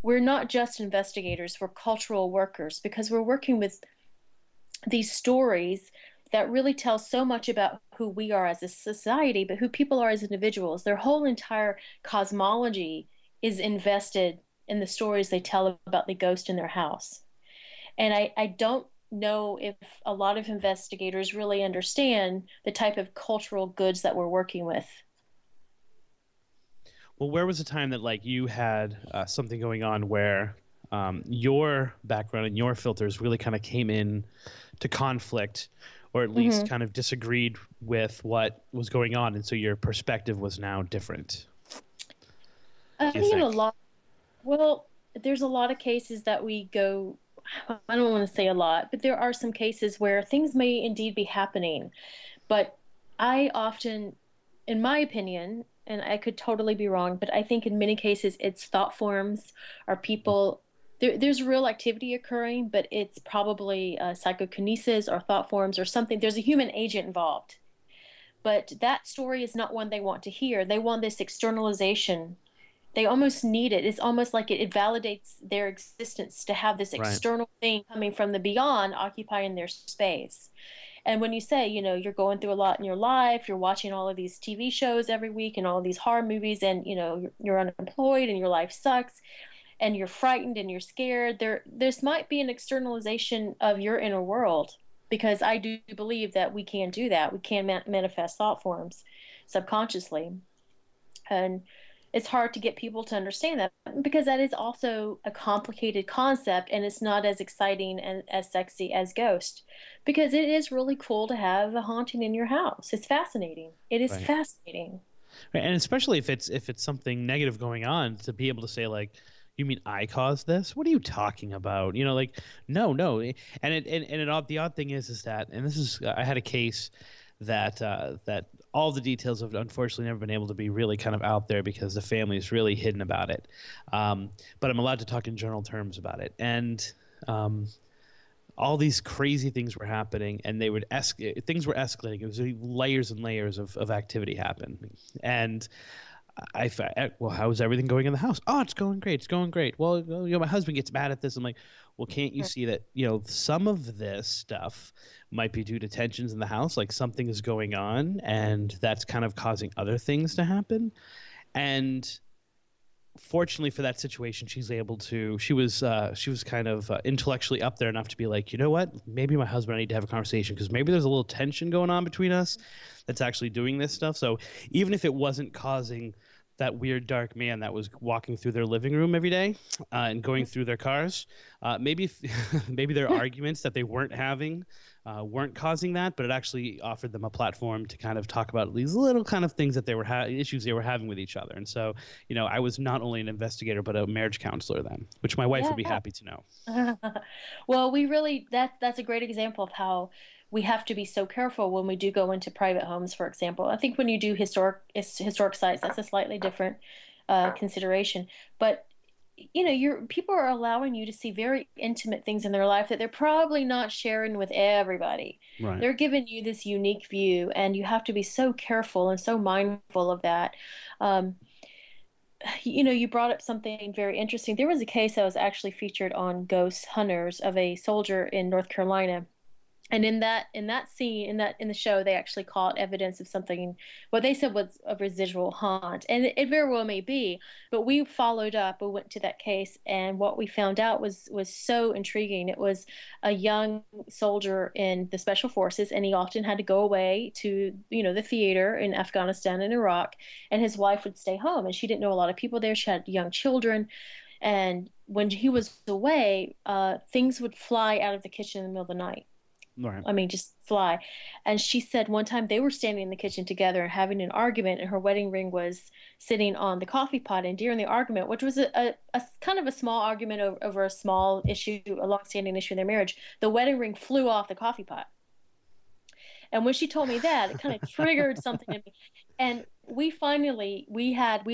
we're not just investigators, we're cultural workers because we're working with these stories that really tell so much about who we are as a society, but who people are as individuals. Their whole entire cosmology is invested in the stories they tell about the ghost in their house. And I don't know if a lot of investigators really understand the type of cultural goods that we're working with. Well, where was the time that like you had something going on where your background and your filters really kind of came in to conflict, or at least Hmm. kind of disagreed with what was going on, and so your perspective was now different? I Do you think in a think? lot, well, there's a lot of cases that we go, I don't want to say a lot, but there are some cases where things may indeed be happening. But I often, in my opinion, and I could totally be wrong, but I think in many cases it's thought forms or people. There's real activity occurring, but it's probably psychokinesis or thought forms or something. There's a human agent involved. But that story is not one they want to hear. They want this externalization. They almost need it. It's almost like it validates their existence to have this Right. external thing coming from the beyond occupying their space. And when you say, you're going through a lot in your life, you're watching all of these TV shows every week and all of these horror movies, and you're unemployed and your life sucks, and you're frightened and you're scared, this might be an externalization of your inner world. Because I do believe that we can do that. We can manifest thought forms subconsciously. And it's hard to get people to understand that because that is also a complicated concept and it's not as exciting and as sexy as Ghost. Because it is really cool to have a haunting in your house. It's fascinating. It is Right. fascinating. Right. And especially if it's something negative going on, to be able to say like, "You mean I caused this? What are you talking about?" Like, no, no. The odd thing is that, and this is, I had a case that all the details have unfortunately never been able to be really kind of out there because the family is really hidden about it. But I'm allowed to talk in general terms about it, and um, all these crazy things were happening, and things were escalating. It was layers and layers of activity happening, and well, how's everything going in the house? Oh, it's going great. It's going great. Well, my husband gets mad at this. I'm like, well, can't you see that, some of this stuff might be due to tensions in the house, like something is going on, and that's kind of causing other things to happen. And fortunately for that situation, she was kind of intellectually up there enough to be like, you know what, maybe my husband and I need to have a conversation because maybe there's a little tension going on between us that's actually doing this stuff. So even if it wasn't causing that weird dark man that was walking through their living room every day and going through their cars, maybe their arguments that they weren't having weren't causing that, but it actually offered them a platform to kind of talk about these little kind of things that they were issues they were having with each other. And so, I was not only an investigator but a marriage counselor then, which my wife would be Yeah. happy to know. Well, we really that's a great example of how we have to be so careful when we do go into private homes, for example. I think when you do historic sites, that's a slightly different consideration. But your people are allowing you to see very intimate things in their life that they're probably not sharing with everybody. Right. They're giving you this unique view, and you have to be so careful and so mindful of that. Um, you brought up something very interesting. There was a case that was actually featured on Ghost Hunters of a soldier in North Carolina. And in that scene in the show, they actually caught evidence of something what they said was a residual haunt, and it very well may be. But we followed up, we went to that case, and what we found out was so intriguing. It was a young soldier in the special forces, and he often had to go away to the theater in Afghanistan and Iraq, and his wife would stay home, and she didn't know a lot of people there. She had young children, and when he was away, things would fly out of the kitchen in the middle of the night. Right. I mean, just fly. And she said one time they were standing in the kitchen together and having an argument, and her wedding ring was sitting on the coffee pot. And during the argument, which was a kind of a small argument over a small issue, a long-standing issue in their marriage, the wedding ring flew off the coffee pot. And when she told me that, it kind of triggered something in me. And we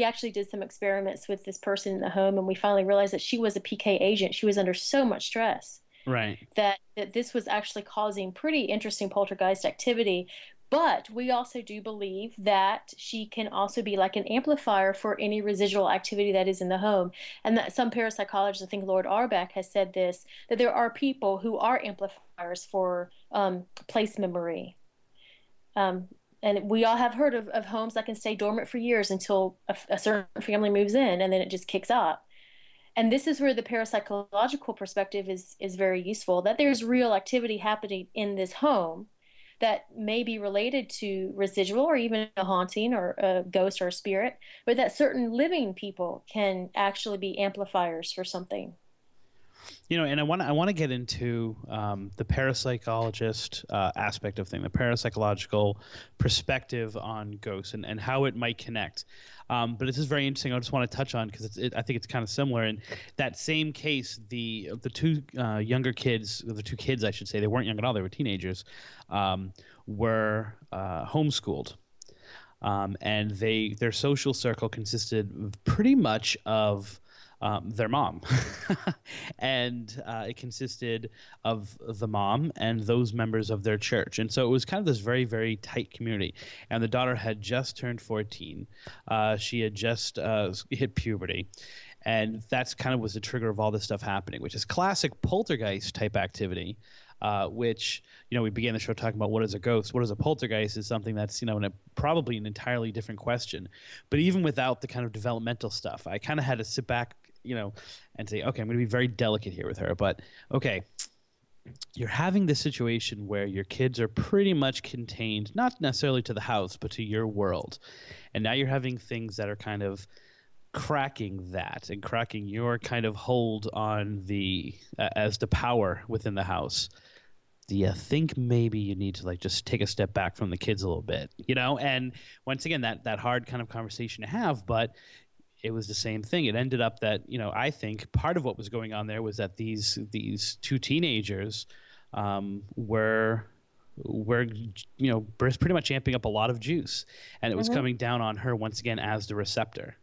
actually did some experiments with this person in the home, and we finally realized that she was a PK agent. She was under so much stress Right. that this was actually causing pretty interesting poltergeist activity. But we also do believe that she can also be like an amplifier for any residual activity that is in the home. And that some parapsychologists, I think Lord Auerbach has said this, that there are people who are amplifiers for place memory. Um, and we all have heard of homes that can stay dormant for years until a certain family moves in and then it just kicks up. And this is where the parapsychological perspective is very useful, that there's real activity happening in this home that may be related to residual or even a haunting or a ghost or a spirit, but that certain living people can actually be amplifiers for something. And I want to get into the parapsychologist aspect of thing, the parapsychological perspective on ghosts and how it might connect. But this is very interesting. I just want to touch on because I think it's kind of similar. In that same case, the two younger kids, the two kids, I should say, they weren't young at all; they were teenagers, were homeschooled. And their social circle consisted pretty much of their mom. And it consisted of the mom and those members of their church. And so it was kind of this very, very tight community. And the daughter had just turned 14. She had just hit puberty. And that's kind of was the trigger of all this stuff happening, which is classic poltergeist type activity. Which, we began the show talking about what is a ghost, what is a poltergeist is something that's, probably an entirely different question. But even without the kind of developmental stuff, I kind of had to sit back, and say, okay, I'm going to be very delicate here with her. But, okay, you're having this situation where your kids are pretty much contained, not necessarily to the house, but to your world. And now you're having things that are kind of cracking that and cracking your kind of hold on the as the power within the house. Do you think maybe you need to just take a step back from the kids a little bit, And once again, that hard kind of conversation to have, but it was the same thing. It ended up that, I think part of what was going on there was that these two teenagers were pretty much amping up a lot of juice, and it was coming down on her once again as the receptor.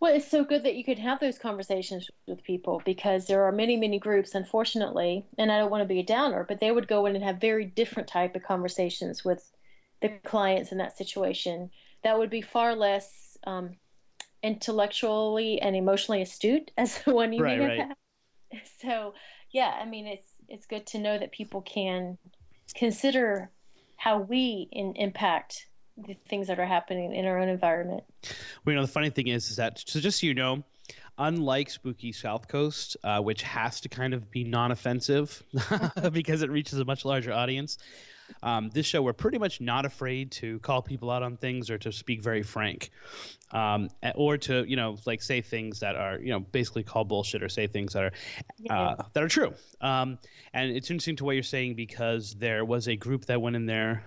Well, it's so good that you could have those conversations with people because there are many, many groups, unfortunately, and I don't want to be a downer, but they would go in and have very different type of conversations with the clients in that situation that would be far less intellectually and emotionally astute as the one you may have had. So, yeah, I mean, it's good to know that people can consider how we impact the things that are happening in our own environment. Well, the funny thing is that, so just so you know, unlike Spooky Southcoast, which has to kind of be non-offensive because it reaches a much larger audience, this show, we're pretty much not afraid to call people out on things or to speak very frank, or to, say things that are, basically call bullshit or say things that are true. And it's interesting to what you're saying because there was a group that went in there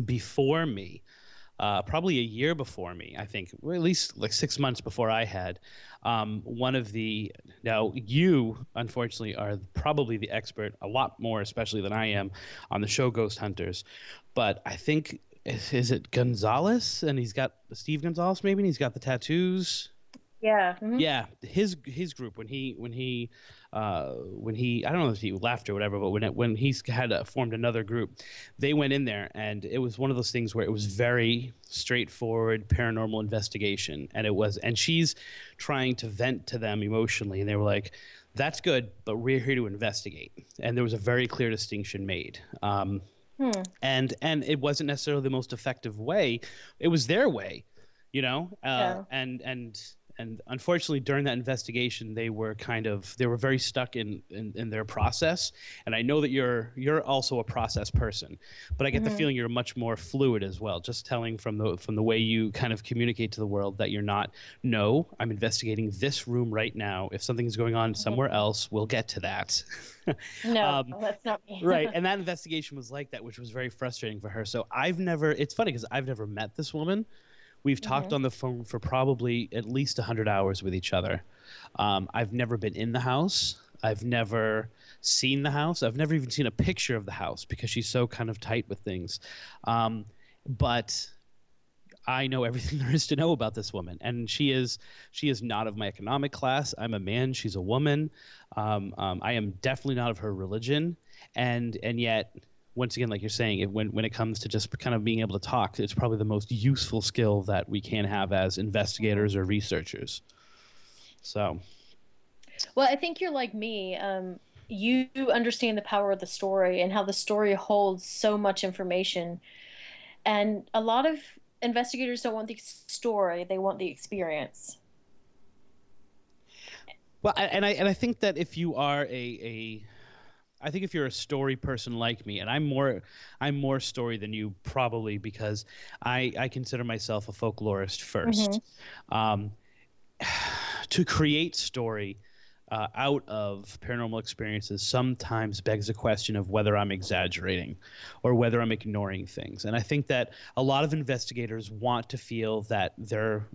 before me, probably a year before me, I think, or at least 6 months before I had. Now you unfortunately are probably the expert, a lot more especially than I am, on the show Ghost Hunters. But I think, is it Gonzalez? And he's got Steve Gonzalez maybe, and he's got the tattoos. Yeah. Mm-hmm. Yeah, his group when he I don't know if he left or whatever, but when he had formed another group, they went in there and it was one of those things where it was very straightforward paranormal investigation, and she's trying to vent to them emotionally, and they were like, "That's good, but we're here to investigate," and there was a very clear distinction made. And it wasn't necessarily the most effective way; it was their way, Yeah. And unfortunately, during that investigation, they were very stuck in their process. And I know that you're also a process person, but I get the feeling you're much more fluid as well. Just telling from the way you kind of communicate to the world that you're not. No, I'm investigating this room right now. If something's going on somewhere else, we'll get to that. No, that's not me. Right, and that investigation was like that, which was very frustrating for her. So it's funny because I've never met this woman. We've talked on the phone for probably at least 100 hours with each other. I've never been in the house. I've never seen the house. I've never even seen a picture of the house because she's so kind of tight with things. But I know everything there is to know about this woman, and she is not of my economic class. I'm a man. She's a woman. I am definitely not of her religion, and yet once again, like you're saying, when it comes to just kind of being able to talk, it's probably the most useful skill that we can have as investigators or researchers. So, Well, I think you're like me. You understand the power of the story and how the story holds so much information. And a lot of investigators don't want the story, they want the experience. well, and I think that if you are I think if you're a story person like me, and I'm more story than you probably, because I consider myself a folklorist Hmm. first. Um, to create story out of paranormal experiences sometimes begs the question of whether I'm exaggerating or whether I'm ignoring things. And I think that a lot of investigators want to feel that their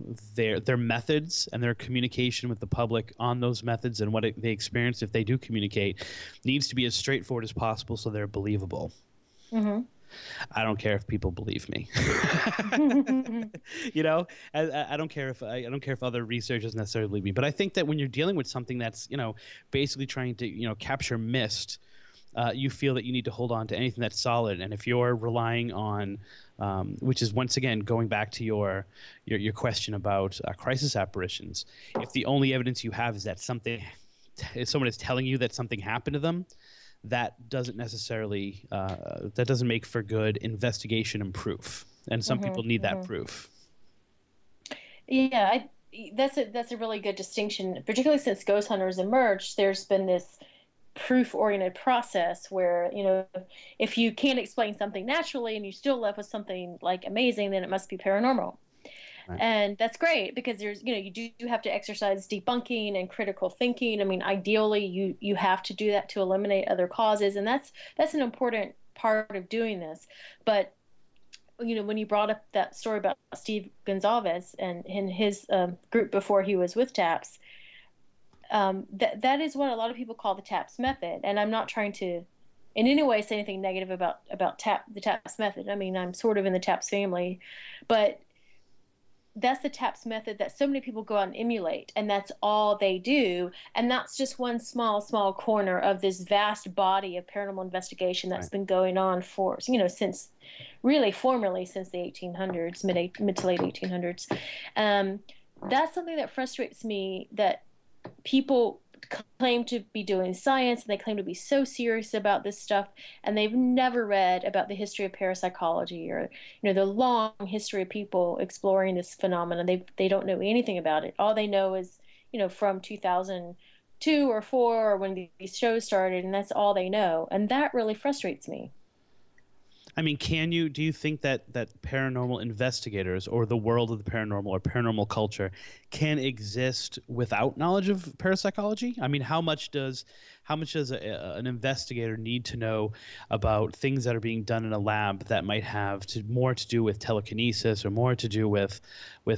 methods and their communication with the public on those methods and they experience, if they do communicate, needs to be as straightforward as possible so they're believable. Hmm. I don't care if people believe me. You know, I don't care if I don't care if other researchers necessarily believe me, but I think that when you're dealing with something that's, basically trying to, capture mist, you feel that you need to hold on to anything that's solid. And if you're relying on, which is once again going back to your question about crisis apparitions, if the only evidence you have is that if someone is telling you that something happened to them, that doesn't necessarily that doesn't make for good investigation and proof. And some Hmm. people need that Hmm. proof. Yeah, that's a really good distinction, particularly since ghost hunters emerged. There's been this proof-oriented process where, if you can't explain something naturally and you still left with something like amazing, then it must be paranormal. Right. And that's great because you do have to exercise debunking and critical thinking. I mean, ideally, you have to do that to eliminate other causes, and that's an important part of doing this. But when you brought up that story about Steve Gonzalez and in his group before he was with TAPS, that is what a lot of people call the TAPS method. And I'm not trying to in any way say anything negative about the TAPS method. I mean, I'm sort of in the TAPS family, but that's the TAPS method that so many people go out and emulate, and that's all they do. And that's just one small corner of this vast body of paranormal investigation that's Right. been going on for, since really formally since the 1800s, mid to late 1800s. Um, that's something that frustrates me, that people claim to be doing science and they claim to be so serious about this stuff, and they've never read about the history of parapsychology, or the long history of people exploring this phenomenon. They don't know anything about it. All they know is, from 2002 or 4, or when these shows started, and that's all they know, and that really frustrates me. I mean, do you think that paranormal investigators or the world of the paranormal or paranormal culture can exist without knowledge of parapsychology? I mean, how much does an investigator need to know about things that are being done in a lab that might have more to do with telekinesis or more to do with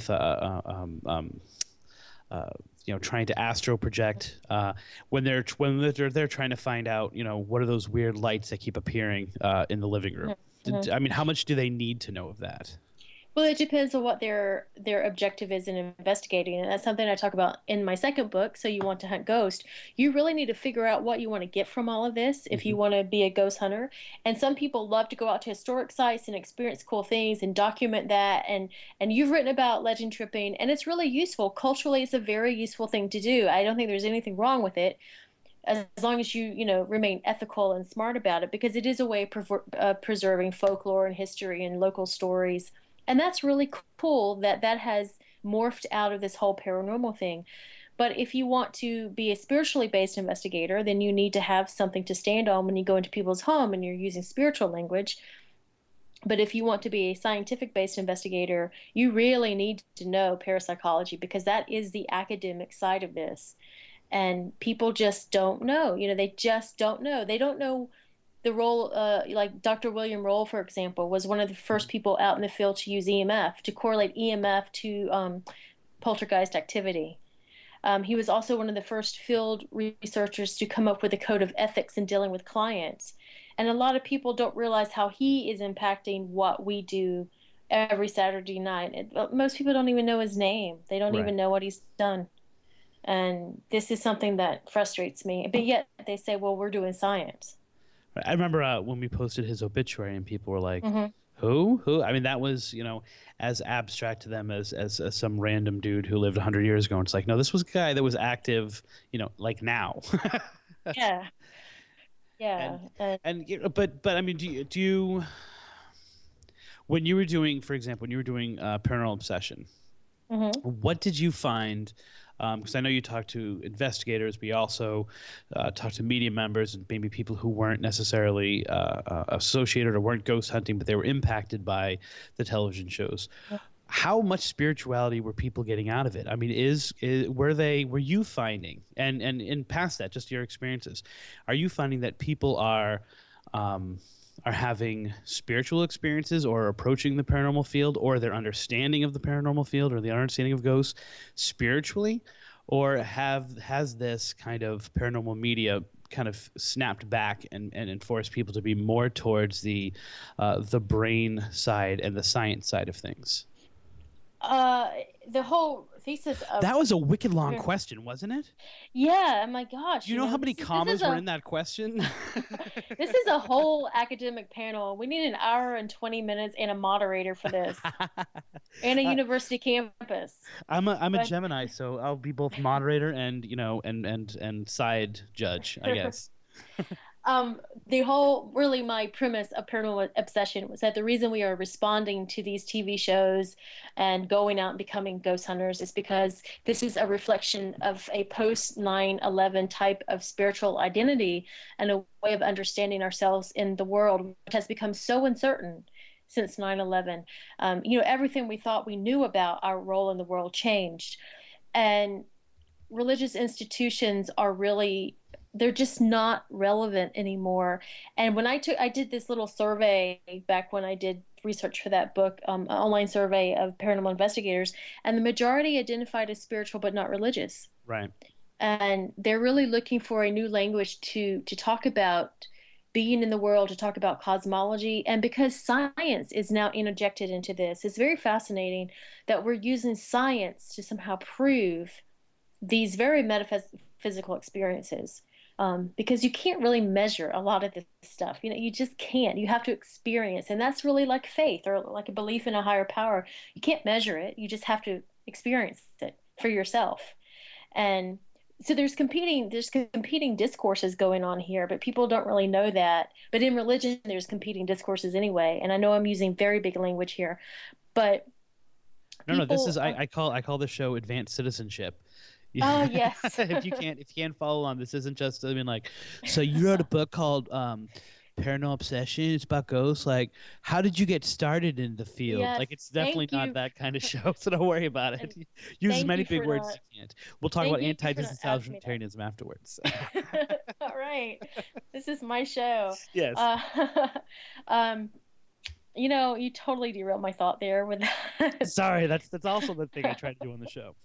uh, trying to astro project when they're trying to find out, what are those weird lights that keep appearing in the living room. Mhm. I mean, how much do they need to know of that? Well, it depends on what their objective is in investigating, and that's something I talk about in my second book. So you want to hunt ghost, you really need to figure out what you want to get from all of this if Hmm. you want to be a ghost hunter. And some people love to go out to historic sites and experience cool things and document that. And you've written about legend tripping, and it's really useful culturally. It's a very useful thing to do. I don't think there's anything wrong with it, as long as you remain ethical and smart about it, because it is a way of preserving folklore and history and local stories. And that's really cool that that has morphed out of this whole paranormal thing. But if you want to be a spiritually based investigator, then you need to have something to stand on when you go into people's home and you're using spiritual language. But if you want to be a scientific based investigator, you really need to know parapsychology, because that is the academic side of this, and people just don't know. They just don't know. They don't know the role. Like Dr. William Roll, for example, was one of the first people out in the field to use EMF, to correlate EMF to poltergeist activity. He was also one of the first field researchers to come up with a code of ethics in dealing with clients. And a lot of people don't realize how he is impacting what we do every Saturday night. Most people don't even know his name. They don't Right. even know what he's done. And this is something that frustrates me. But yet they say, well, we're doing science. I remember when we posted his obituary and people were like, Hmm. who? I mean, that was, as abstract to them as some random dude who lived 100 years ago. And it's like, no, this was a guy that was active, like now. Yeah, and yeah. but I mean, do you when you were doing, for example, when you were doing Paranormal Obsession, Hmm. what did you find? Because I know you talked to investigators, but you also talked to media members and maybe people who weren't necessarily associated or weren't ghost hunting, but they were impacted by the television shows. How much spirituality were people getting out of it? I mean, were you finding, and past that, just your experiences, are you finding that people um, are having spiritual experiences or approaching the paranormal field or their understanding of the paranormal field or the understanding of ghosts spiritually, or has this kind of paranormal media kind of snapped back and enforced people to be more towards the brain side and the science side of things? Uh, the whole thesis of That was a wicked long question, wasn't it? yeah, oh my gosh, You know how many this is commas were a in that question? this is a whole academic panel. We need an hour and 20 minutes and a moderator for this, and a Uh, university campus. I'm a But Gemini, so I'll be both moderator and and side judge, I guess. the whole really my premise of paranormal obsession was that the reason we are responding to these TV shows and going out and becoming ghost hunters is because this is a reflection of a post 9/11 type of spiritual identity and a way of understanding ourselves in the world, which has become so uncertain since 9/11. Everything we thought we knew about our role in the world changed, and religious institutions are really, they're just not relevant anymore. And when I did this little survey back when I did research for that book, an online survey of paranormal investigators, and the majority identified as spiritual but not religious. Right. And they're really looking for a new language to talk about being in the world, to talk about cosmology. And because science is now interjected into this, it's very fascinating that we're using science to somehow prove these very metaphysical experiences, because you can't really measure a lot of this stuff. You just can't. You have to experience, and that's really like faith or like a belief in a higher power. You can't measure it. You just have to experience it for yourself. And so there's competing discourses going on here, but people don't really know that. But in religion, there's competing discourses anyway. And I know I'm using very big language here, but No, this people. is I call the show advanced citizenship. Oh Yeah. yes. If you can't follow along, this isn't just, I mean, like, so you wrote a book called Paranormal Obsession. It's about ghosts. Like, how did you get started in the field? Yes. Like, it's definitely Thank not you. that kind of show, so don't worry about And it. Use as thank many you big for words not as you can. We'll talk about thank you for not asking me anti-disestablishmentarianism afterwards. that. All right. This is my show. Yes. Uh, um, you totally derailed my thought there with that. Sorry, that's also the thing I try to do on the show.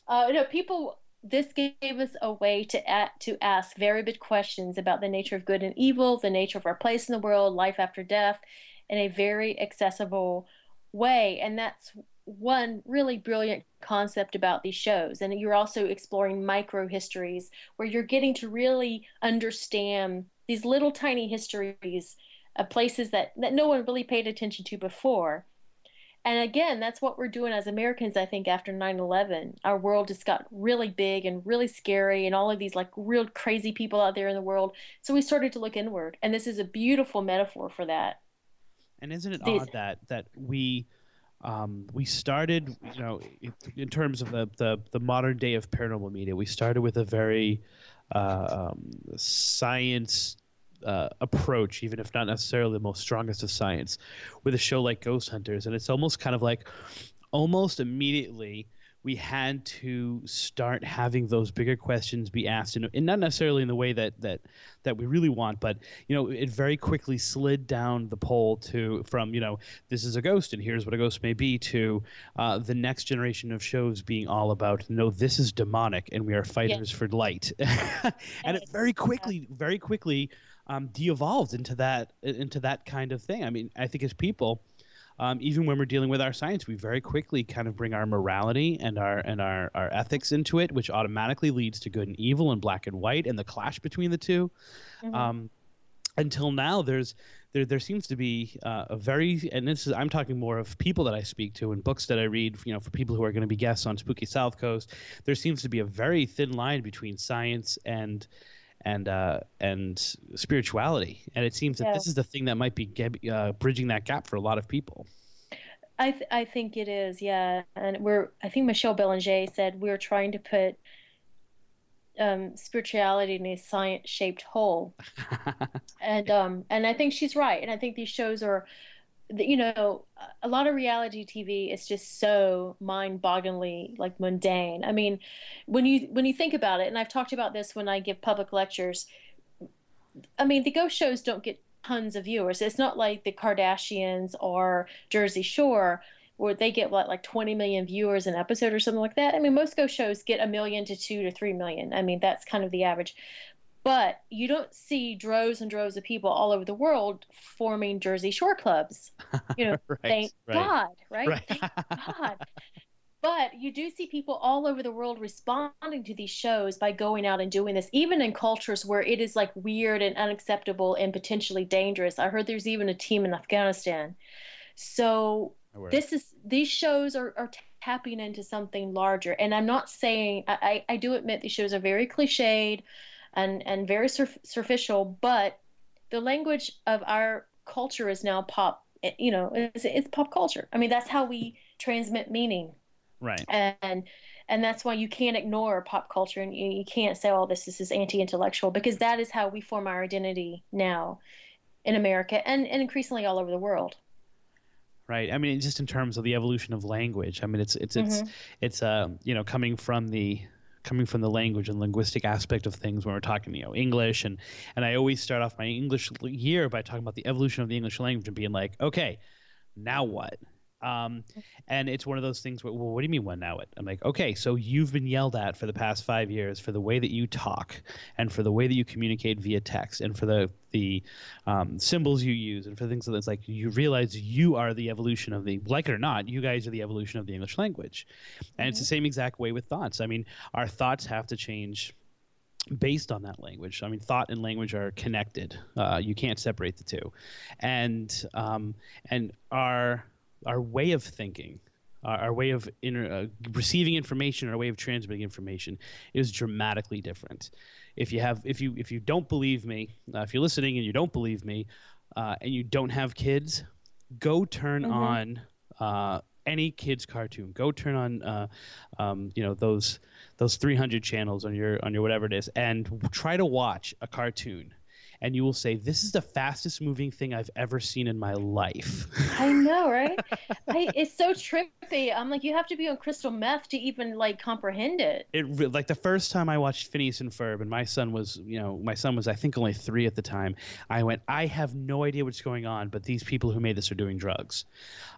No, people. This gave us a way to ask very big questions about the nature of good and evil, the nature of our place in the world, life after death, in a very accessible way. And that's one really brilliant concept about these shows. And you're also exploring micro histories where you're getting to really understand these little tiny histories of places that no one really paid attention to before. And again, that's what we're doing as Americans, I think, after 9/11. Our world just got really big and really scary, and all of these like real crazy people out there in the world. So we started to look inward. And this is a beautiful metaphor for that. And isn't it These, odd that we started, in terms of the modern day of paranormal media, we started with a very science approach, even if not necessarily the most strongest of science, with a show like Ghost Hunters, and it's almost kind of like almost immediately we had to start having those bigger questions be asked, and not necessarily in the way that we really want, but it very quickly slid down the pole from this is a ghost and here's what a ghost may be to the next generation of shows being all about no, this is demonic and we are yeah, fighters for light, and it very quickly de-evolved into that kind of thing. I mean, I think as people, even when we're dealing with our science, we very quickly kind of bring our morality and our ethics into it, which automatically leads to good and evil and black and white and the clash between the two. hmm Um, until now, there seems to be a very, and this is, I'm talking more of people that I speak to and books that I read, for people who are going to be guests on Spooky Southcoast. There seems to be a very thin line between science and spirituality, and it seems that Yeah. this is the thing that might be bridging that gap for a lot of people. I think it is, yeah. And I think Michelle Belanger said we're trying to put spirituality in a science-shaped hole. And I think she's right. And I think these shows are, a lot of reality TV is just so mind-bogglingly like mundane. I mean, when you think about it, and I've talked about this when I give public lectures, I mean, the ghost shows don't get tons of viewers. It's not like the Kardashians or Jersey Shore where they get what, like 20 million viewers an episode or something like that. I mean, most ghost shows get 1 million to 2 to 3 million. I mean, that's kind of the average. But you don't see droves and droves of people all over the world forming Jersey Shore clubs. Right, Thank right, God, right? right. Thank God. But you do see people all over the world responding to these shows by going out and doing this, even in cultures where it is like weird and unacceptable and potentially dangerous. I heard there's even a team in Afghanistan. So these shows are tapping into something larger. And I'm not saying, I do admit these shows are very cliched and very superficial, but the language of our culture is now pop, it's pop culture. I mean, that's how we transmit meaning. Right. And that's why you can't ignore pop culture, and you can't say, oh, this is anti-intellectual, because that is how we form our identity now in America and increasingly all over the world. Right. I mean, just in terms of the evolution of language, I mean, Hmm. it's coming from the language and linguistic aspect of things when we're talking, English, and I always start off my English year by talking about the evolution of the English language and being like, okay, now what? Um, and it's one of those things where, well, what do you mean when now what? I'm like, okay, so you've been yelled at for the past 5 years for the way that you talk and for the way that you communicate via text and for the symbols you use and for things that's like you realize you are the evolution of the, like it or not, you guys are the evolution of the English language. And it's Hmm. the same exact way with thoughts. I mean, our thoughts have to change based on that language. I mean, thought and language are connected. You can't separate the two, and our way of thinking, our way of receiving information, our way of transmitting information is dramatically different. If you don't believe me, if you're listening and you don't believe me, and you don't have kids, go turn Hmm. on any kids cartoon. Go turn on those 300 channels on your whatever it is, and try to watch a cartoon, and you will say, this is the fastest moving thing I've ever seen in my life. I know, right? It's so trippy. I'm like, you have to be on crystal meth to even like comprehend it. Like the first time I watched Phineas and Ferb, and my son was I think only 3 at the time. I went, I have no idea what's going on, but these people who made this are doing drugs.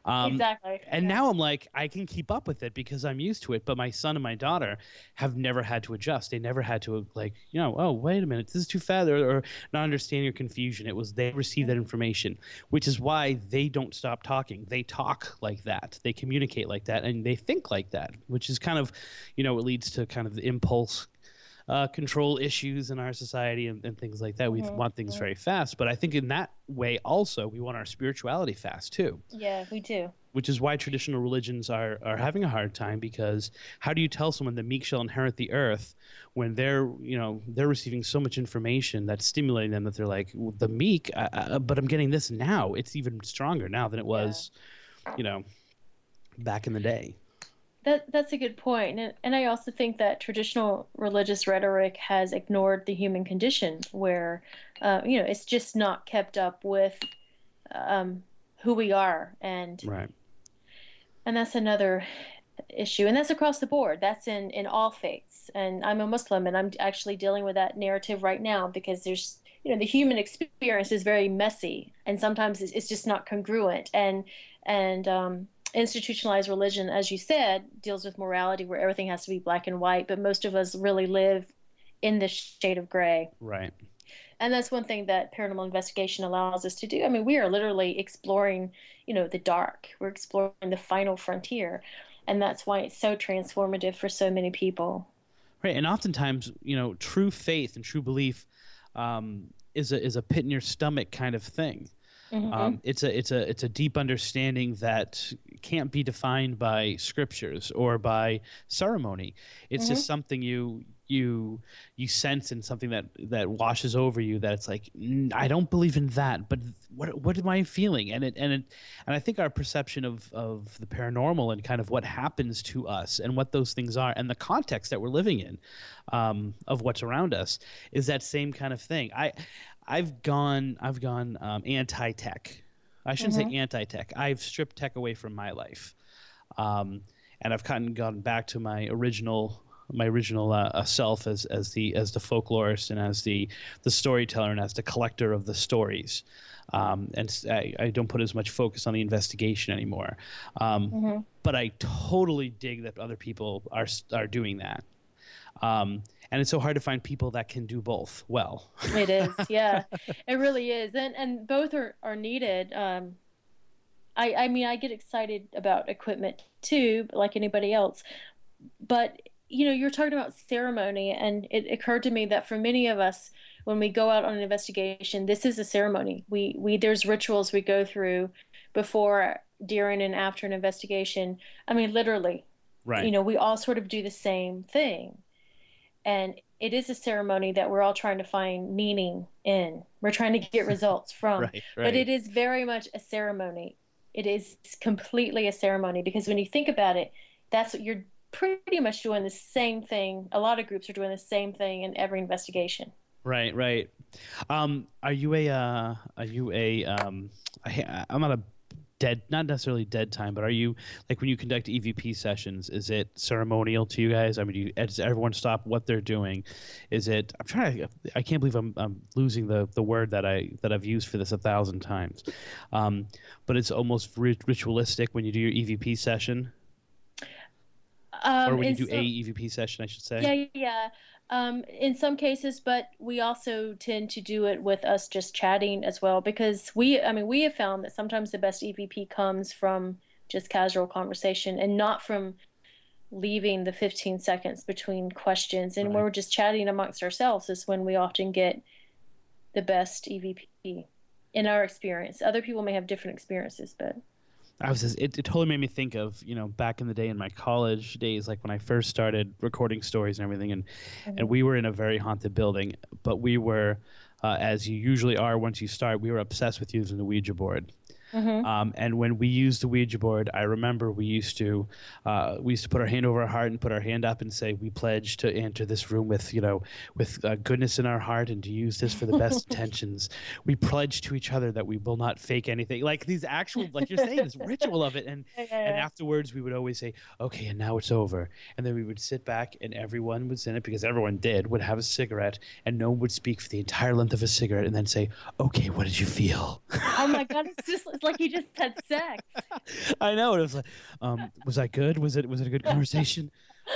Exactly. And Yeah. now I'm like, I can keep up with it because I'm used to it. But my son and my daughter have never had to adjust. They never had to oh, wait a minute, this is too fast, or not understand your confusion. It was they received that information, which is why they don't stop talking. They talk like that. They communicate like that, and they think like that, which is kind of, it leads to kind of the impulse control issues in our society and things like that. We Hmm. want things Hmm. very fast, but I think in that way also we want our spirituality fast too, Yeah, we do. which is why traditional religions are having a hard time, because how do you tell someone the meek shall inherit the earth when they're receiving so much information that's stimulating them that they're like, well, the meek, but I'm getting this now. It's even stronger now than it Yeah. was, you know, back in the day. That's a good point. And I also think that traditional religious rhetoric has ignored the human condition, where it's just not kept up with um, who we are, Right. and that's another issue, and that's across the board. That's in all faiths. And I'm a Muslim, and I'm actually dealing with that narrative right now because there's the human experience is very messy, and sometimes it's just not congruent. And institutionalized religion, as you said, deals with morality where everything has to be black and white, but most of us really live in this shade of gray. Right. And that's one thing that paranormal investigation allows us to do. I mean, we are literally exploring, the dark. We're exploring the final frontier. And that's why it's so transformative for so many people. Right. And oftentimes, true faith and true belief, is a pit in your stomach kind of thing. Mm-hmm. It's a deep understanding that can't be defined by scriptures or by ceremony. It's Mm-hmm. just something you sense, and something that washes over you, that it's like, I don't believe in that, but what am I feeling? And I think our perception of the paranormal and kind of what happens to us and what those things are and the context that we're living in, of what's around us, is that same kind of thing. I've gone anti-tech. I shouldn't say Mm-hmm. anti-tech. I've stripped tech away from my life, um, and I've kind of gone back to my original self as the folklorist, and as the storyteller, and as the collector of the stories. And I don't put as much focus on the investigation anymore. Mm-hmm. But I totally dig that other people are doing that. And it's so hard to find people that can do both well. It is, yeah, it really is, and both are needed. I mean, I get excited about equipment too, like anybody else. But you're talking about ceremony, and it occurred to me that for many of us, when we go out on an investigation, this is a ceremony. We there's rituals we go through before, during, and after an investigation. I mean, literally, Right. we all sort of do the same thing. And it is a ceremony that we're all trying to find meaning in. We're trying to get results from. Right. But Right. it is very much a ceremony. It is completely a ceremony, because when you think about it, that's what you're pretty much doing the same thing. A lot of groups are doing the same thing in every investigation. Right. Right. I'm not a dead, not necessarily dead time, but are you, like, when you conduct EVP sessions, is it ceremonial to you guys? I mean, does everyone stop what they're doing? I can't believe I'm losing the word that I've used for this 1,000 times. Um, but it's almost ritualistic when you do your EVP session, or when you And do a so, EVP session, I should say. yeah, yeah. In some cases, but we also tend to do it with us just chatting as well, because I mean, we have found that sometimes the best EVP comes from just casual conversation, and not from leaving the 15 seconds between questions. And when Right. we're just chatting amongst ourselves is when we often get the best EVP in our experience. Other people may have different experiences, but It totally made me think of, back in the day in my college days, like when I first started recording stories and everything, and mhm. we were in a very haunted building, but we were, as you usually are once you start, we were obsessed with using the Ouija board. Mhm. And when we used the Ouija board, I remember we used to put our hand over our heart and put our hand up and say, "We pledge to enter this room with goodness in our heart, and to use this for the best intentions. We pledge to each other that we will not fake anything." Like these actual, like you're saying, this ritual of it, and Yeah, and yeah, afterwards we would always say, "Okay, and now it's over," and then we would sit back, and everyone was in it, because everyone would have a cigarette, and no one would speak for the entire length of a cigarette, and then say, "Okay, what did you feel?" oh my God, it's like you just had sex. I know. It was like, was I good? Was it a good conversation?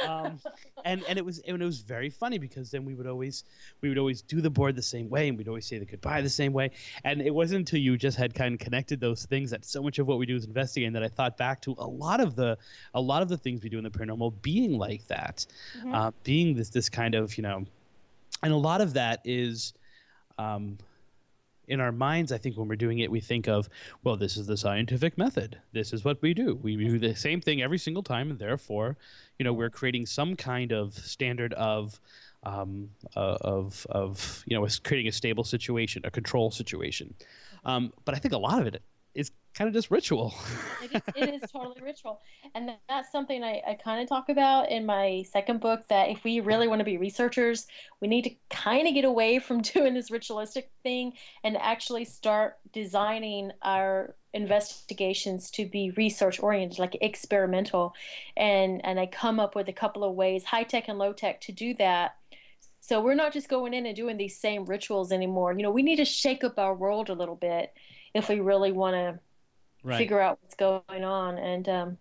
Um, and it was very funny, because then we would always do the board the same way, and we'd always say the goodbye the same way. And it wasn't until you just had kind of connected those things, that so much of what we do is investigating, that I thought back to a lot of the things we do in the paranormal being like that, Mhm. being this kind of, and a lot of that is. Um, in our minds, I think when we're doing it, we think of, well, this is the scientific method. This is what we do. We do the same thing every single time, and therefore, we're creating some kind of standard of creating a stable situation, a control situation. But I think a lot of it is kind of just ritual. It is totally ritual. And that's something I kind of talk about in my second book, that if we really want to be researchers, we need to kind of get away from doing this ritualistic thing and actually start designing our investigations to be research oriented, like experimental. And I come up with a couple of ways, high tech and low tech, to do that. So we're not just going in and doing these same rituals anymore. We need to shake up our world a little bit if we really want to Right. figure out what's going on. And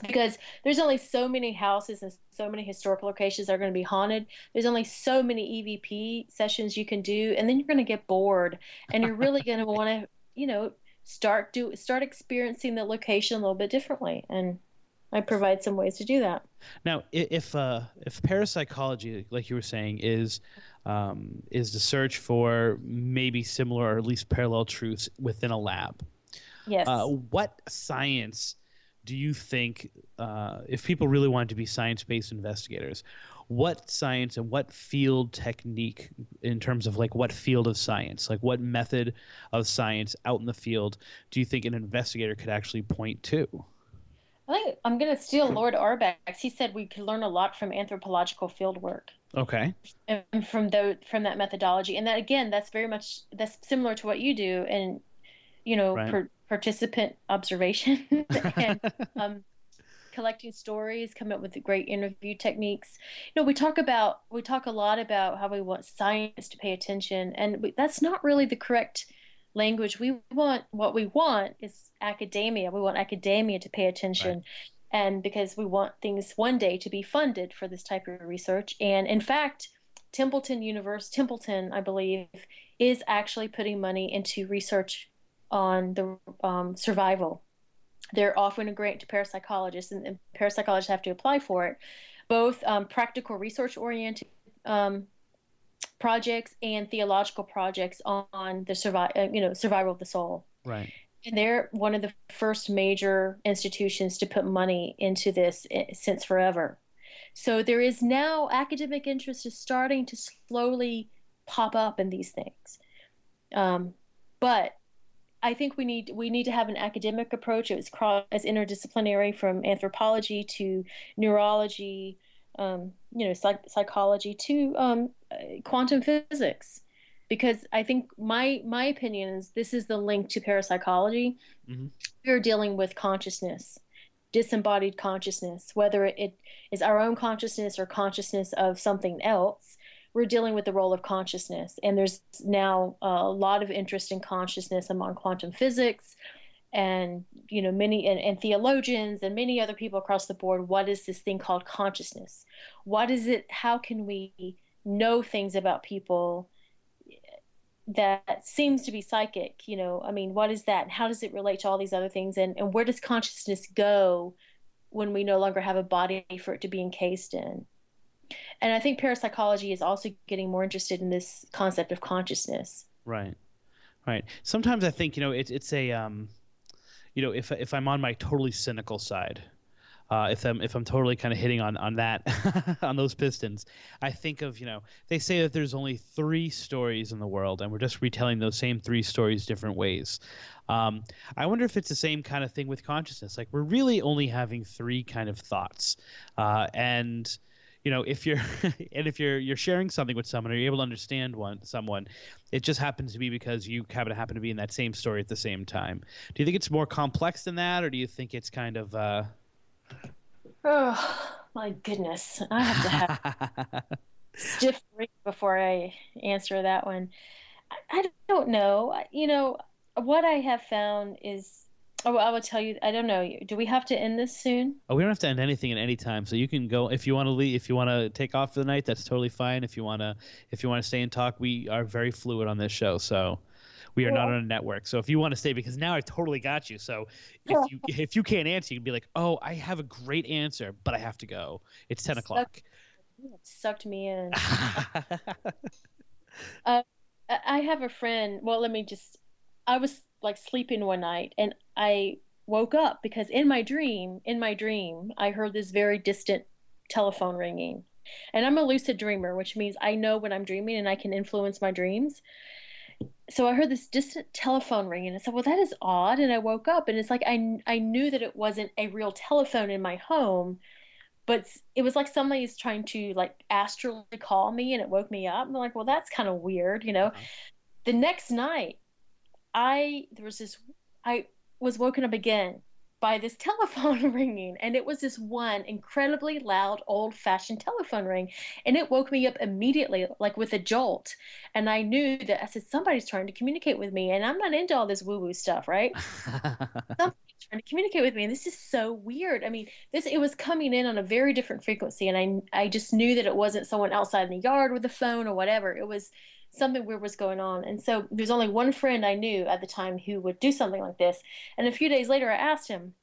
because there's only so many houses and so many historical locations that are going to be haunted, there's only so many EVP sessions you can do, and then you're going to get bored, and you're really going to want to start experiencing the location a little bit differently. And I provide some ways to do that. Now, if parapsychology, like you were saying, is the search for maybe similar or at least parallel truths within a lab, Yes. what science do you think, if people really wanted to be science-based investigators, what science and what field technique in terms of like what field of science, like what method of science out in the field do you think an investigator could actually point to? I think I'm going to steal Lord Auerbach's. He said we could learn a lot from anthropological field work Okay. and from that methodology. And that again, that's very much that's similar to what you do, and Right. participant observation and um, collecting stories, coming up with great interview techniques. We talk a lot about how we want science to pay attention, and that's not really the correct language. What we want is academia. We want academia to pay Right. attention, and because we want things one day to be funded for this type of research. And in fact, Templeton, I believe, is actually putting money into research on the survival. They're offering a grant to parapsychologists, and parapsychologists have to apply for it. Both practical research oriented projects and theological projects on the survival of the soul. Right. And they're one of the first major institutions to put money into this since forever. So there is now academic interest is starting to slowly pop up in these things. But I think we need to have an academic approach. It was as interdisciplinary from anthropology to neurology, psychology to quantum physics, because I think my opinion is this is the link to parapsychology. Hmm. We're dealing with consciousness, disembodied consciousness, whether it is our own consciousness or consciousness of something else. We're dealing with the role of consciousness. And there's now a lot of interest in consciousness among quantum physics and many and theologians and many other people across the board. What is this thing called consciousness? What is it? How can we know things about people that seems to be psychic? I mean, what is that? And how does it relate to all these other things? And where does consciousness go when we no longer have a body for it to be encased in? And I think parapsychology is also getting more interested in this concept of consciousness. Right. Right. Sometimes I think, it's a if I'm on my totally cynical side, if I'm totally kind of hitting on that on those pistons, I think of, they say that there's only three stories in the world, and we're just retelling those same three stories different ways. I wonder if it's the same kind of thing with consciousness. Like we're really only having three kind of thoughts, and if you're if you're sharing something with someone or you're able to understand someone, it just happens to be because you happen to be in that same story at the same time. Do you think it's more complex than that, or do you think it's kind of Oh, my goodness. I have to have stiff drink before I answer that one. I don't know. What I have found is, oh, I will tell you, I don't know. Do we have to end this soon? Oh, we don't have to end anything at any time, so you can go if you want to leave. If you want to take off for the night, that's totally fine. If you want to stay and talk, we are very fluid on this show, so we are not on a network. So if you want to stay, because now I totally got you. So if you can't answer, you can be like, oh, I have a great answer, but I have to go. It's 10 o'clock. Sucked me in. Uh, I have a friend. Well, I was like sleeping one night and I woke up because in my dream, I heard this very distant telephone ringing. And I'm a lucid dreamer, which means I know when I'm dreaming and I can influence my dreams. So I heard this distant telephone ring and I said, well, that is odd. And I woke up and it's like I knew that it wasn't a real telephone in my home, but it was like somebody's trying to like astrally call me and it woke me up. I'm like, well, that's kind of weird. Uh-huh. The next night, there was this I was woken up again by this telephone ringing, and it was this one incredibly loud old-fashioned telephone ring, and it woke me up immediately like with a jolt. And I knew that I said somebody's trying to communicate with me, and I'm not into all this woo-woo stuff, right? Somebody's trying to communicate with me, and this is so weird. I mean, this it was coming in on a very different frequency, and I just knew that it wasn't someone outside in the yard with a phone or whatever. It was something weird was going on. And so there's only one friend I knew at the time who would do something like this. And a few days later, I asked him,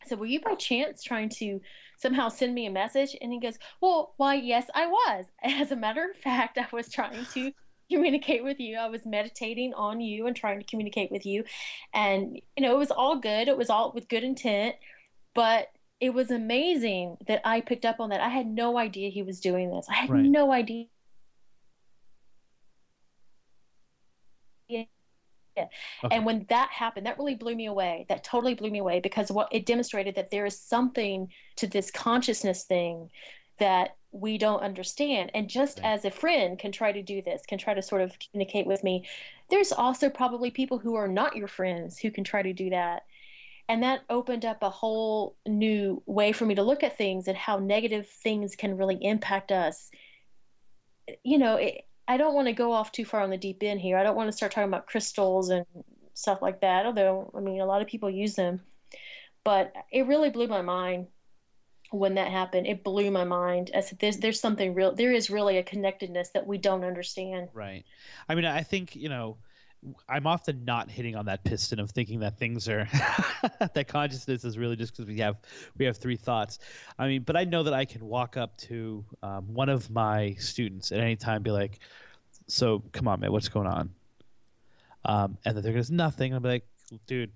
I said, were you by chance trying to somehow send me a message? And he goes, well, why, yes, I was. As a matter of fact, I was trying to communicate with you. I was meditating on you and trying to communicate with you. And, it was all good. It was all with good intent. But it was amazing that I picked up on that. I had no idea he was doing this. I had Right. no idea. Okay. And when that happened, that really blew me away. That totally blew me away because what it demonstrated that there is something to this consciousness thing that we don't understand. And just Right. as a friend can try to do this, can try to sort of communicate with me, there's also probably people who are not your friends who can try to do that. And that opened up a whole new way for me to look at things and how negative things can really impact us. I don't want to go off too far on the deep end here. I don't want to start talking about crystals and stuff like that, although, I mean, a lot of people use them. But it really blew my mind when that happened. It blew my mind. I said, there's something real. There is really a connectedness that we don't understand. Right. I mean, I think, I'm often not hitting on that piston of thinking that things are that consciousness is really just because we have three thoughts. I mean, but I know that I can walk up to one of my students at any time, and be like, "So, come on, man, what's going on?" And then there goes nothing. I'll be like, "Dude,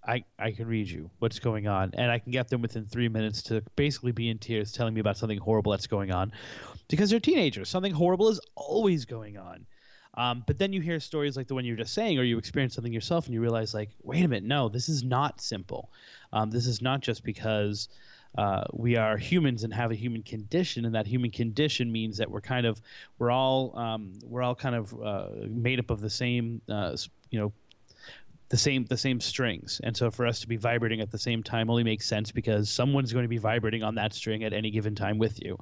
I can read you. What's going on?" And I can get them within 3 minutes to basically be in tears, telling me about something horrible that's going on, because they're teenagers. Something horrible is always going on. But then you hear stories like the one you were just saying, or you experience something yourself and you realize, like, wait a minute, no, this is not simple. This is not just because we are humans and have a human condition, and that human condition means that we're all kind of made up of the same, the same strings. And so for us to be vibrating at the same time only makes sense because someone's going to be vibrating on that string at any given time with you.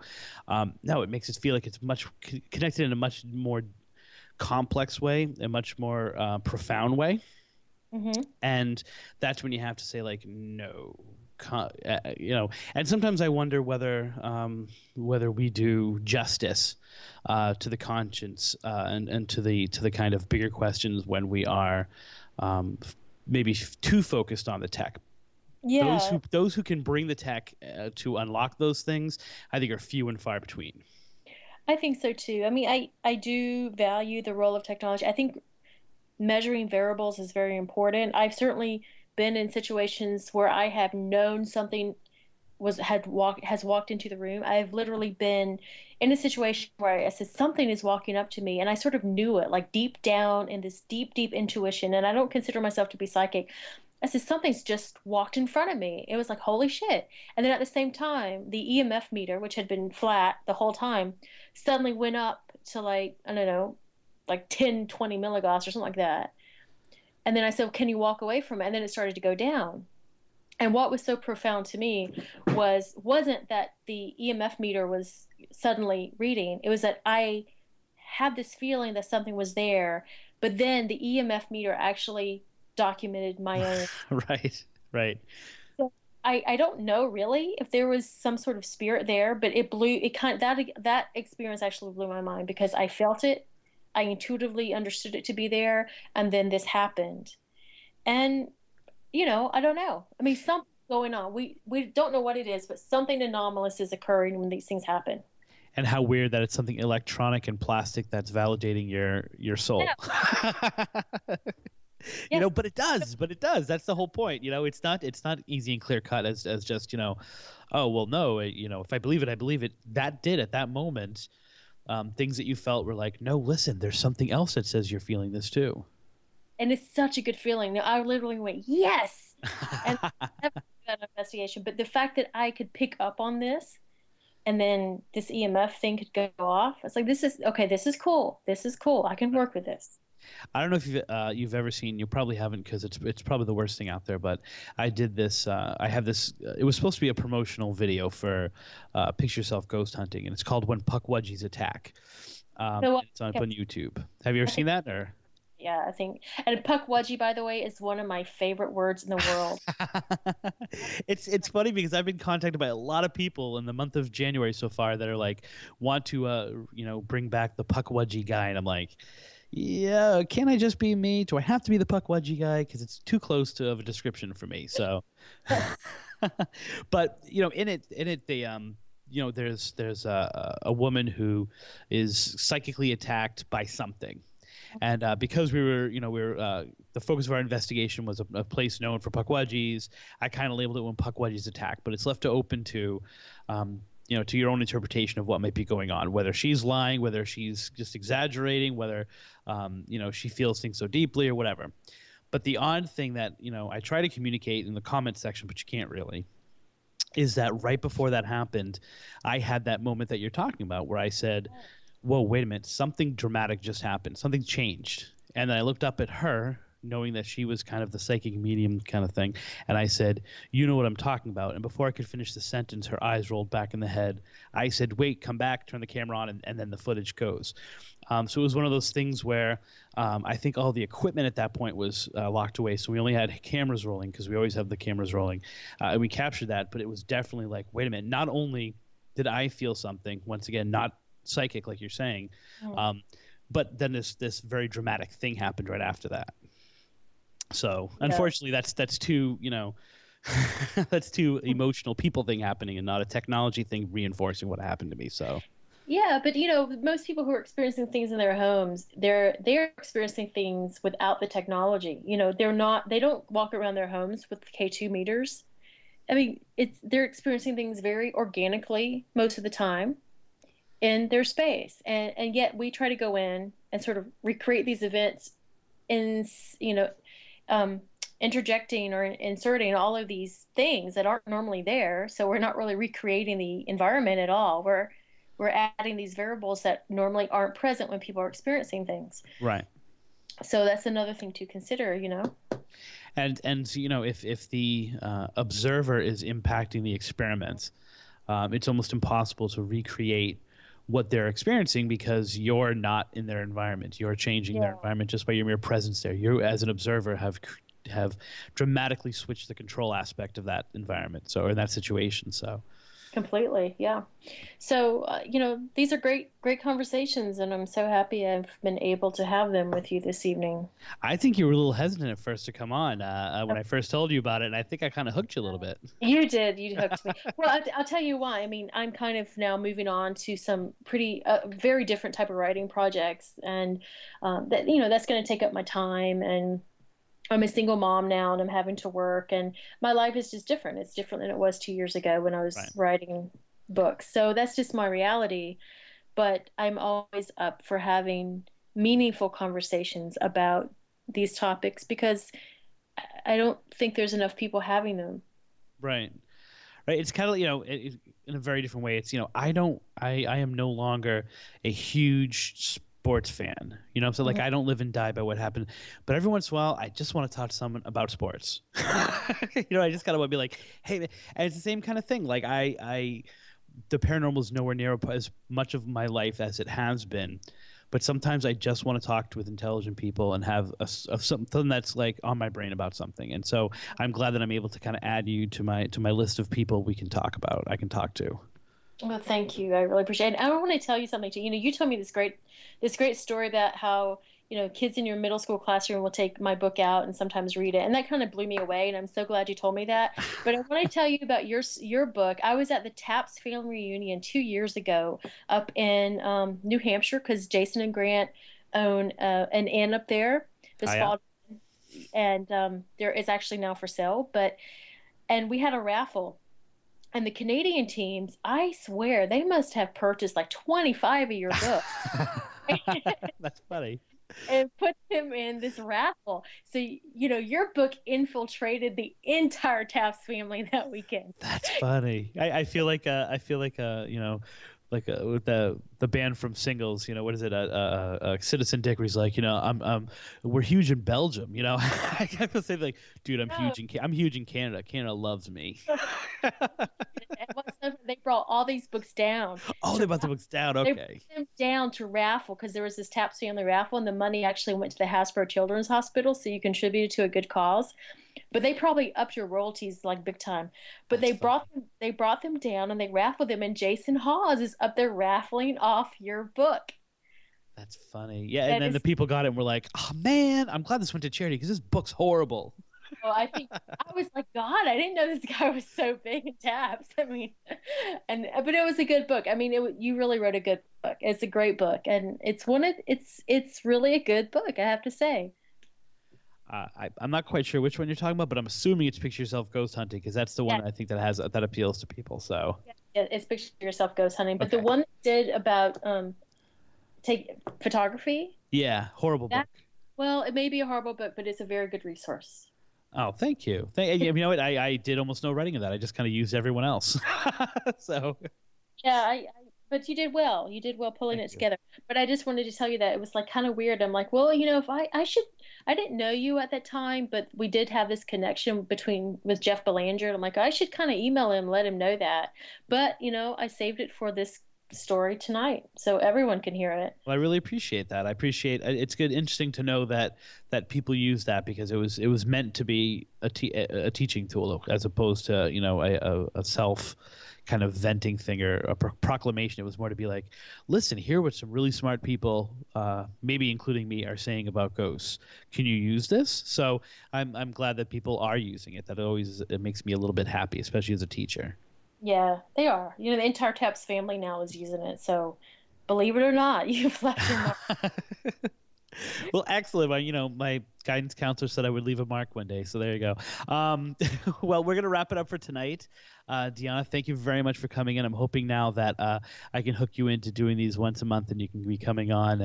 No, it makes us feel like it's much connected in a much more complex way, a much more profound way. Hmm. And that's when you have to say, like, no, and sometimes I wonder whether we do justice to the conscience, and to the kind of bigger questions when we are maybe too focused on the tech. Those Yeah, who can bring the tech to unlock those things, I think, are few and far between. I think so too. I mean, I do value the role of technology. I think measuring variables is very important. I've certainly been in situations where I have known something has walked into the room. I've literally been in a situation where I said something is walking up to me, and I sort of knew it, like deep down in this deep, deep intuition. And I don't consider myself to be psychic. I said something's just walked in front of me. It was like holy shit. And then at the same time, the EMF meter, which had been flat the whole time, suddenly went up to like I don't know, like 10, 20 milligauss or something like that. And then I said, well, can you walk away from it? And then it started to go down. And what was so profound to me wasn't that the EMF meter was suddenly reading. It was that I had this feeling that something was there, but then the EMF meter actually documented my own. Right, right. So I don't know really if there was some sort of spirit there, but it kind of that experience actually blew my mind because I felt it. I intuitively understood it to be there, and then this happened. And I don't know. I mean, something's going on. We don't know what it is, but something anomalous is occurring when these things happen. And how weird that it's something electronic and plastic that's validating your soul. Yeah. Yes. But it does. That's the whole point. It's not easy and clear cut as just, oh, well, no, if I believe it, I believe it. That did at that moment. Things that you felt were like, no, listen, there's something else that says you're feeling this too. And it's such a good feeling. Now, I literally went, yes. And I haven't done that investigation, but the fact that I could pick up on this and then this EMF thing could go off, it's like, this is okay. This is cool. This is cool. I can work with this. I don't know if you've ever seen. You probably haven't because it's probably the worst thing out there. But I did this. I have this. It was supposed to be a promotional video for Picture Yourself Ghost Hunting, and it's called When Puckwudgies Attack. So, It's up okay, on YouTube. Have you ever seen that? Or yeah, I think. And puckwudgie, by the way, is one of my favorite words in the world. it's funny because I've been contacted by a lot of people in the month of January so far that are like want to bring back the Puckwudgie guy, and I'm like, yeah, can I just be me? Do I have to be the Puckwudgie guy? Because it's too close to of a description for me. So But in it, they there's a woman who is psychically attacked by something, and because we were the focus of our investigation was a place known for puckwudgies. I kind of labeled it when puckwudgies attack, but it's left to open to to your own interpretation of what might be going on, whether she's lying, whether she's just exaggerating, whether she feels things so deeply or whatever. But the odd thing that I try to communicate in the comment section, but you can't really, is that right before that happened, I had that moment that you're talking about where I said, whoa, wait a minute, something dramatic just happened. Something changed. And then I looked up at her, knowing that she was kind of the psychic medium kind of thing. And I said, you know what I'm talking about. And before I could finish the sentence, her eyes rolled back in the head. I said, wait, come back, turn the camera on, and then the footage goes. So it was one of those things where I think all the equipment at that point was locked away. So we only had cameras rolling because we always have the cameras rolling. And we captured that. But it was definitely like, wait a minute, not only did I feel something, once again, not psychic like you're saying, but then this very dramatic thing happened right after that. So unfortunately, that's too that's too emotional people thing happening and not a technology thing reinforcing what happened to me. So Yeah, but most people who are experiencing things in their homes, they're experiencing things without the technology. They don't walk around their homes with K2 meters. I mean, they're experiencing things very organically most of the time in their space, and yet we try to go in and sort of recreate these events in interjecting or inserting all of these things that aren't normally there. So we're not really recreating the environment at all. We're adding these variables that normally aren't present when people are experiencing things. right. So that's another thing to consider. And if the observer is impacting the experiments, it's almost impossible to recreate what they're experiencing because you're not in their environment. You're changing their environment just by your mere presence there. You, as an observer, have dramatically switched the control aspect of that environment. So, or that situation. So. Completely, yeah. So, these are great conversations, and I'm so happy I've been able to have them with you this evening. I think you were a little hesitant at first to come on when I first told you about it, and I think I kind of hooked you a little bit. You did. You hooked me. Well, I'll tell you why. I mean, I'm kind of now moving on to some pretty, very different type of writing projects, and that's going to take up my time. And I'm a single mom now, and I'm having to work, and my life is just different. It's different than it was 2 years ago when I was writing books. So that's just my reality. But I'm always up for having meaningful conversations about these topics because I don't think there's enough people having them. Right. It's kind of in a very different way. It's I am no longer a huge sports fan. So like I don't live and die by what happened, but every once in a while I just want to talk to someone about sports. I just kind of want to be like, hey, and it's the same kind of thing. Like the paranormal is nowhere near as much of my life as it has been, but sometimes I just want to talk with intelligent people and have something that's like on my brain about something. And so I'm glad that I'm able to kind of add you to my list of people we can talk about. I can talk to. Well, thank you. I really appreciate it. And I want to tell you something too. You told me this great story about how, kids in your middle school classroom will take my book out and sometimes read it. And that kind of blew me away. And I'm so glad you told me that. But I want to tell you about your book. I was at the Taps family reunion 2 years ago up in New Hampshire because Jason and Grant own an inn up there this fall. And there is actually now for sale. And we had a raffle. And the Canadian teams, I swear, they must have purchased like 25 of your books. That's funny. And put them in this raffle. So, your book infiltrated the entire Taft family that weekend. That's funny. I feel like with the band from Singles, what is it? Citizen Dick, where he's like, we're huge in Belgium. I have to say, like, dude, I'm huge in Canada. Canada loves me. And they brought all these books down. Oh, they brought the books down. Okay. They brought them down to raffle because there was this Taps family raffle, and the money actually went to the Hasbro Children's Hospital, so you contributed to a good cause. But they probably upped your royalties like big time. But they brought them down and they raffled them, and Jason Hawes is up there raffling off your book. That's funny. Yeah, and then the people got it and were like, "Oh man, I'm glad this went to charity because this book's horrible." Oh, I think I was like, God, I didn't know this guy was so big in tabs. I mean, and but it was a good book. I mean, you really wrote a good book. It's a great book, and it's really a good book, I have to say. I'm not quite sure which one you're talking about, but I'm assuming it's Picture Yourself Ghost Hunting because that's the Yeah, one I think that appeals to people. So yeah, it's picture yourself ghost hunting. But the okay, one that did about take photography, yeah, horrible that book. well, it may be a horrible book, but it's a very good resource. Oh, thank you. You know what? I did almost no writing of that. I just kind of used everyone else. So Yeah, but you did well. You did well pulling thank it you. together. But I just wanted to tell you that it was like kind of weird. I'm like, well, if I didn't know you at that time, but we did have this connection with Jeff Belanger. And I'm like, I should kind of email him, let him know that. But, I saved it for this story tonight so everyone can hear it. Well, I really appreciate that. I appreciate it's good, interesting to know that people use that because it was meant to be a teaching tool as opposed to a self kind of venting thing or a proclamation. It was more to be like, listen, hear what some really smart people, maybe including me, are saying about ghosts. Can you use this? So I'm glad that people are using it. It makes me a little bit happy, especially as a teacher. Yeah, they are. The entire Taps family now is using it. So believe it or not, you've left your mark. Well, excellent. Well, my guidance counselor said I would leave a mark one day, so there you go. Well, we're gonna wrap it up for tonight. Deanna, thank you very much for coming in. I'm hoping now that I can hook you into doing these once a month, and you can be coming on.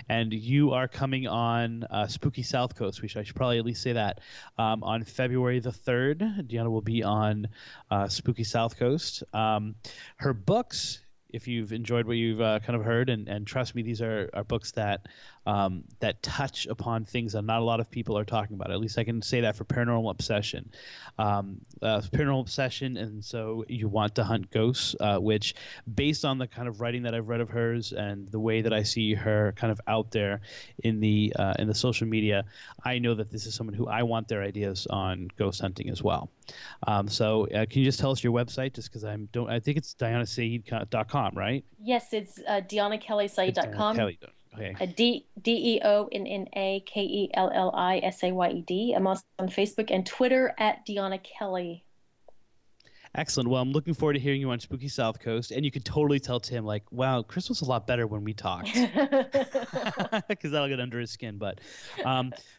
And you are coming on Spooky Southcoast. I should probably at least say that on February the 3rd. Deanna will be on Spooky Southcoast. Her books, if you've enjoyed what you've kind of heard, and trust me, these are books that touch upon things that not a lot of people are talking about. At least I can say that for Paranormal Obsession. Paranormal Obsession, and so you want to hunt ghosts, which, based on the kind of writing that I've read of hers and the way that I see her kind of out there in the social media, I know that this is someone who I want their ideas on ghost hunting as well. So can you just tell us your website? Just because I think it's DianaSaid.com, right? Yes, it's It's Diana DeonnaKellySite.com. Kelly. Okay. DeonnaKellysayed. I'm also on Facebook and Twitter at Deanna Kelly. Excellent. Well, I'm looking forward to hearing you on Spooky South Coast, and you could totally tell Tim, like, wow, Chris was a lot better when we talked, because that'll get under his skin. But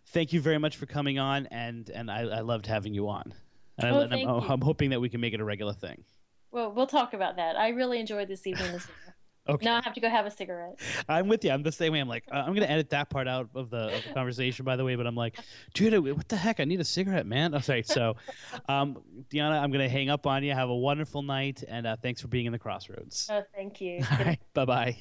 thank you very much for coming on, and I loved having you on, and, Oh, and thank you. I'm hoping that we can make it a regular thing. Well, we'll talk about that. I really enjoyed this evening as well. Now I Okay. have to go have a cigarette. I'm with you. I'm the same way. I'm like, I'm gonna edit that part out of the conversation, by the way. But I'm like, dude, what the heck? I need a cigarette, man. Okay, so, Deanna, I'm gonna hang up on you. Have a wonderful night, and thanks for being in the Crossroads. Oh, thank you. All Good right, bye bye.